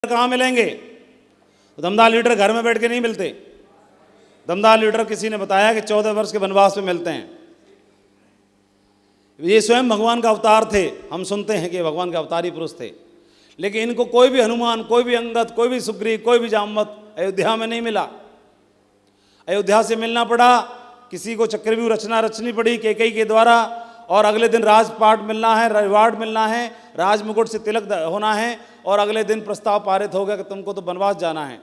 कहाँ मिलेंगे? दमदार लीडर घर में बैठ के नहीं मिलते। दमदार लीडर किसी ने बताया कि 14 वर्ष के वनवास में मिलते हैं। ये स्वयं भगवान का अवतार थे। हम सुनते हैं कि भगवान के अवतारी पुरुष थे, लेकिन इनको कोई भी हनुमान, कोई भी अंगद, कोई भी सुग्रीव, कोई भी जामवंत अयोध्या में नहीं मिला। अयोध्या से मिलना पड़ा, किसी को चक्रव्यूह रचना रचनी पड़ी कैकेयी के द्वारा, और अगले दिन राजपाट मिलना है, रिवार्ड मिलना है, राजमुकुट से तिलक होना है, और अगले दिन प्रस्ताव पारित हो गया कि तुमको तो वनवास जाना है।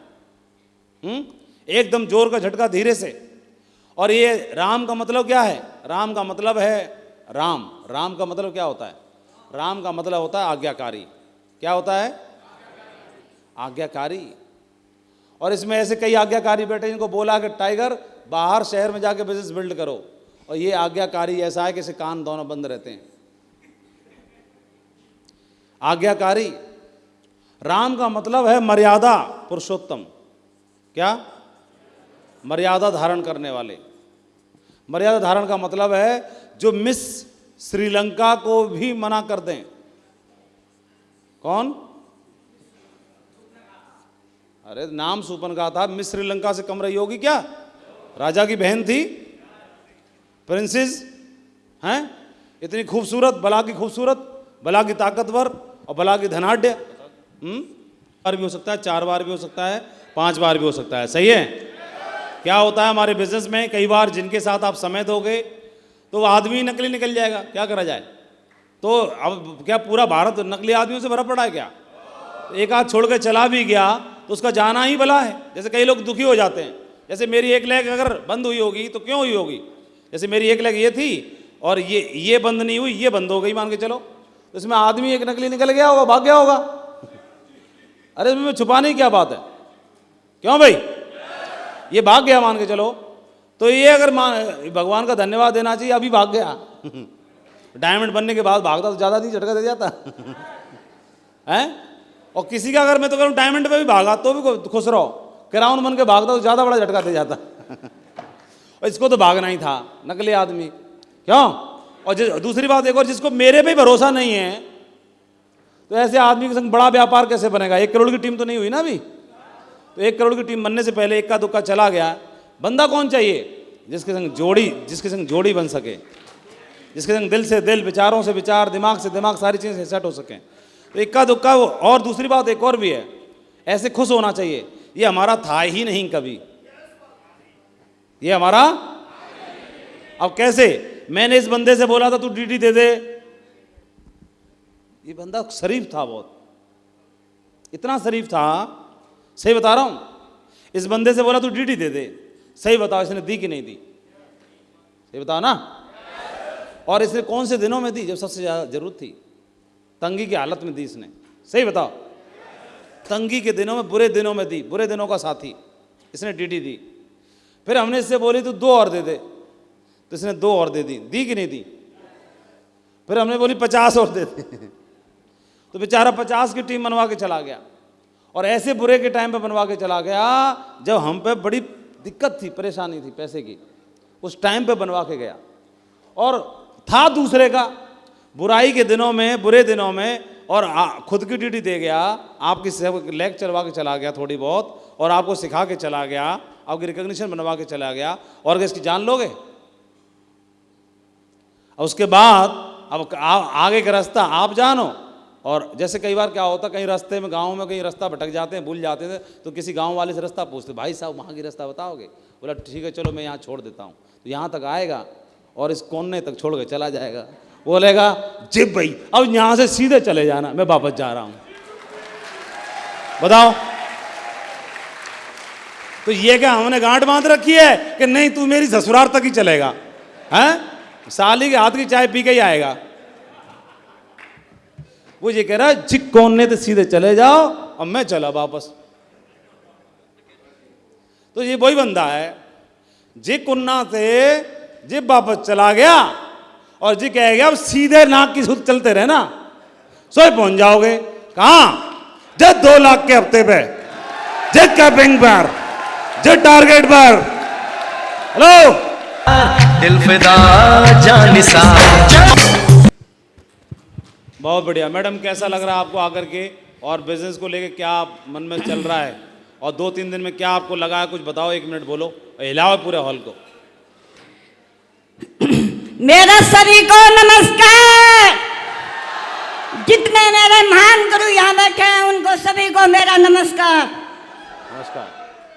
एकदम जोर का झटका धीरे से। और ये राम का मतलब क्या है? राम का मतलब है राम। राम का मतलब क्या होता है? राम का मतलब होता है आज्ञाकारी। क्या होता है? आज्ञाकारी। और इसमें ऐसे कई आज्ञाकारी बैठे जिनको बोला कि टाइगर बाहर शहर में जाके बिजनेस बिल्ड करो, और ये आज्ञाकारी ऐसा है कि इसे कान दोनों बंद रहते हैं। आज्ञाकारी। राम का मतलब है मर्यादा पुरुषोत्तम। क्या? मर्यादा धारण करने वाले। मर्यादा धारण का मतलब है जो मिस श्रीलंका को भी मना कर दें। कौन? अरे नाम सुपनका था, मिस श्रीलंका से कम रही होगी क्या? राजा की बहन थी, प्रिंसेस हैं, इतनी खूबसूरत, भला की खूबसूरत, भला की ताकतवर और भला की धनाढ्य। बार भी हो सकता है, 4 बार भी हो सकता है, 5 बार भी हो सकता है। सही है? क्या होता है हमारे बिजनेस में, कई बार जिनके साथ आप समय दोगे तो वो आदमी नकली निकल जाएगा। क्या करा जाए? तो अब क्या पूरा भारत नकली आदमियों से भरा पड़ा है क्या? एक आध छोड़ के चला भी गया तो उसका जाना ही भला है। जैसे कई लोग दुखी हो जाते हैं, जैसे मेरी एक लेग अगर बंद हुई होगी तो क्यों हुई होगी? जैसे मेरी एक लेग ये थी और ये बंद नहीं हुई, ये बंद हो गई मान के चलो, तो इसमें आदमी एक नकली निकल गया होगा, भाग गया होगा। अरे इसमें छुपाने की क्या बात है? क्यों भाई? ये भाग गया मान के चलो, तो ये अगर भगवान का धन्यवाद देना चाहिए, अभी भाग गया। डायमंड बनने के बाद भागता तो ज्यादा नहीं झटका दे जाता है। और किसी का अगर मैं तो करूँ डायमंड पे भी भागा तो भी खुश रहो, क्राउन बन के भागता तो ज्यादा बड़ा झटका दे जाता। और इसको तो भागना ही था, नकली आदमी। क्यों? और दूसरी बात एक और, जिसको मेरे पे भरोसा नहीं है तो ऐसे आदमी के संग बड़ा व्यापार कैसे बनेगा? 1 करोड़ की टीम तो नहीं हुई ना अभी। तो 1 करोड़ की टीम बनने से पहले इक्का दुक्का चला गया। बंदा कौन चाहिए? जिसके संग जोड़ी बन सके, जिसके संग दिल से दिल, विचारों से विचार, दिमाग से दिमाग, सारी चीजें सेट हो सकें। तो इक्का दुक्का वो। और दूसरी बात एक और भी है, ऐसे खुश होना चाहिए, ये हमारा था ही नहीं कभी, ये हमारा। अब कैसे? मैंने इस बंदे से बोला था तू डीडी दे दे, ये बंदा शरीफ था बहुत, इतना शरीफ था, सही बता रहा हूं। इस बंदे से बोला तू डीडी दे दे, सही बताओ इसने दी कि नहीं दी? सही बताओ ना। और इसने कौन से दिनों में दी? जब सबसे ज्यादा जरूरत थी, तंगी की हालत में दी इसने। सही बताओ। तंगी के दिनों में, बुरे दिनों में दी, बुरे दिनों का साथी, इसने डीडी दी। फिर हमने इससे बोली तू 2 और दे दे, तो इसने 2 और दे दी कि नहीं दी? फिर हमने बोली 50 और दे दे, तो बेचारा 50 की टीम बनवा के चला गया। और ऐसे बुरे के टाइम पे बनवा के चला गया जब हम पे बड़ी दिक्कत थी, परेशानी थी पैसे की, उस टाइम पे बनवा के गया। और था दूसरे का, बुराई के दिनों में, बुरे दिनों में, और खुद की ड्यूटी दे गया, आपकी लेग चलवा के चला गया थोड़ी बहुत, और आपको सिखा के चला गया, आपकी रिकॉग्निशन बनवा के चला गया, और इसकी जान लोगे? उसके बाद अब आगे का रास्ता आप जानो। और जैसे कई बार क्या होता, कहीं रास्ते में, गांव में कहीं रास्ता भटक जाते हैं, भूल जाते थे, तो किसी गांव वाले से रास्ता पूछते, भाई साहब वहाँ की रास्ता बताओगे? बोला ठीक है चलो मैं यहाँ छोड़ देता हूँ। तो यहाँ तक आएगा और इस कोने तक छोड़ के चला जाएगा, बोलेगा जी भाई अब यहाँ से सीधे चले जाना, मैं वापस जा रहा हूँ। बताओ, तो ये क्या हमने गांठ बांध रखी है कि नहीं तू मेरी ससुराल तक ही चलेगा? हैं? साली के हाथ की चाय पी के ही आएगा। वो ये कह रहा है जी कोने तो सीधे चले जाओ, अब मैं चला वापस। तो ये वही बंदा है जी कुन्ना से जी वापस चला गया, और जी कह गया अब सीधे नाक की सूद चलते रहना, सोए पहुंच जाओगे। कहां? जब 2 लाख के हफ्ते पे, जब कैपिंग पर, जब टारगेट पर। हेलो दिल फिदा जानिसा। बहुत बढ़िया मैडम, कैसा लग रहा है आपको आकर के? और बिजनेस को लेके क्या मन में चल रहा है, और 2-3 दिन में क्या आपको लगा है, कुछ बताओ, 1 मिनट बोलो, हिलाओ पूरे हॉल को। मेरा सभी को नमस्कार। जितने मेरे महान गुरु यहाँ बैठे हैं उनको सभी को मेरा नमस्कार। नमस्कार।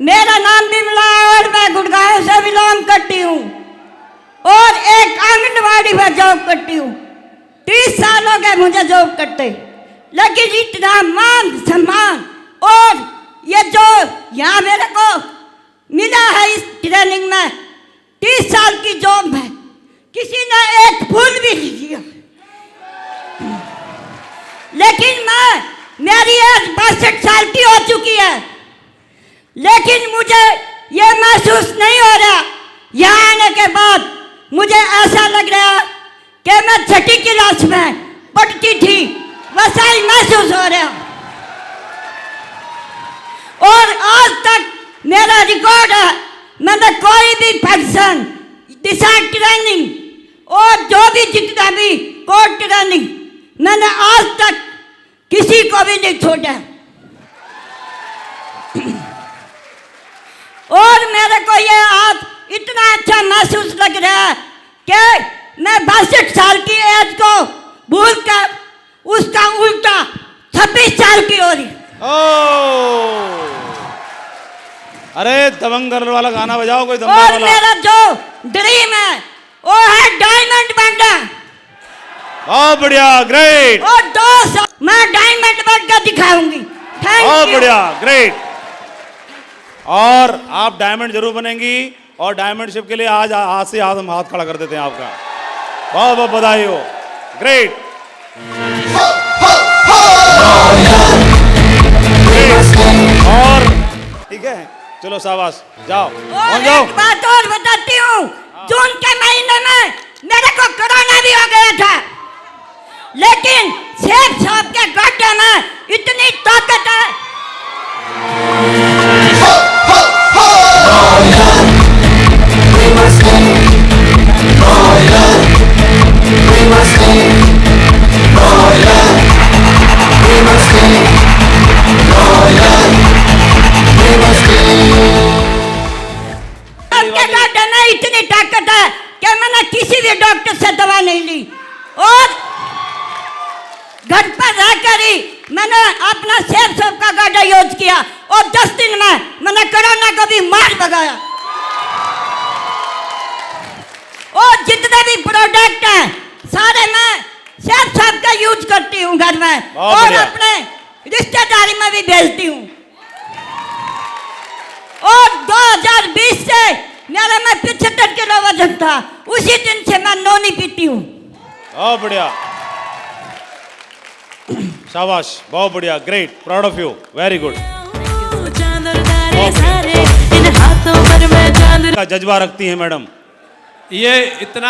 मेरा नाम बिमला है और मैं गुड़गांव से बिलोंग करती हूँ और एक आंगनबाड़ी में जॉब करती हूँ। 30 साल हो गए मुझे जॉब करते, लेकिन इतना मान सम्मान और ये जो यहाँ मेरे को मिला है इस ट्रेनिंग में, 30 साल की जॉब में किसी ने एक फूल भी नहीं दिया। लेकिन मेरी एज 62 साल की हो चुकी है, लेकिन मुझे ये महसूस नहीं हो रहा। यहाँ आने के बाद मुझे ऐसा लग रहा कि मैं 6ठी क्लास में पढ़ती थी, वैसा ही महसूस हो रहा। और आज तक मेरा रिकॉर्ड है, मैंने कोई भी फंक्शन, दिशा ट्रेनिंग और जो भी जितना भी कोर्ट ट्रेनिंग मैंने आज तक किसी को भी नहीं छोड़ा। और मेरे को ये आज इतना अच्छा महसूस लग रहा है कि मैं 62 साल की एज को भूलकर उसका उल्टा 26 साल की हो रही। ओ, अरे दबंगर वाला गाना बजाओ, कोई दमदार और वाला। मेरा जो ड्रीम है वो है डायमंड बनना। बहुत बढ़िया, ग्रेट। और 2 साल मैं डायमंड बनकर दिखाऊंगी। बहुत थैंक यू। बढ़िया, ग्रेट। और आप डायमंड जरूर बनेंगी, और डायमंड शिप के लिए आज से आज हम हाथ खड़ा कर देते हैं आपका। बहुत बहुत बधाई हो, ग्रेट। और ठीक है, चलो शाबाश, जाओ और और जाओ। एक बात और बताती हूँ, जून के महीने में मेरे को कोरोना भी हो गया था, लेकिन शेख साहब के गड्ढे में इतनी ताकत है। उनके गड्ढे में इतनी ताकत है कि मैंने किसी भी डॉक्टर से दवा नहीं ली, और घर पर रहकर ही मैंने अपना शेर सब का गड्ढा यूज किया, और 10 दिन में मैंने कोरोना को भी मार भगाया। और जितने भी प्रोडक्ट हैं सारे मैं शेर साहब का यूज करती हूँ घर में, और बढ़िया। अपने रिश्तेदारी में भी भेजती हूँ। और 2020 से मेरा मैं 75 किलो वजन था, उसी दिन से मैं नोनी पीती हूँ। बहुत बढ़िया, शाबाश, बहुत बढ़िया, great, proud of you, very good. इन हाथों पर मैं चांद का जज्बा रखती हैं मैडम। ये इतना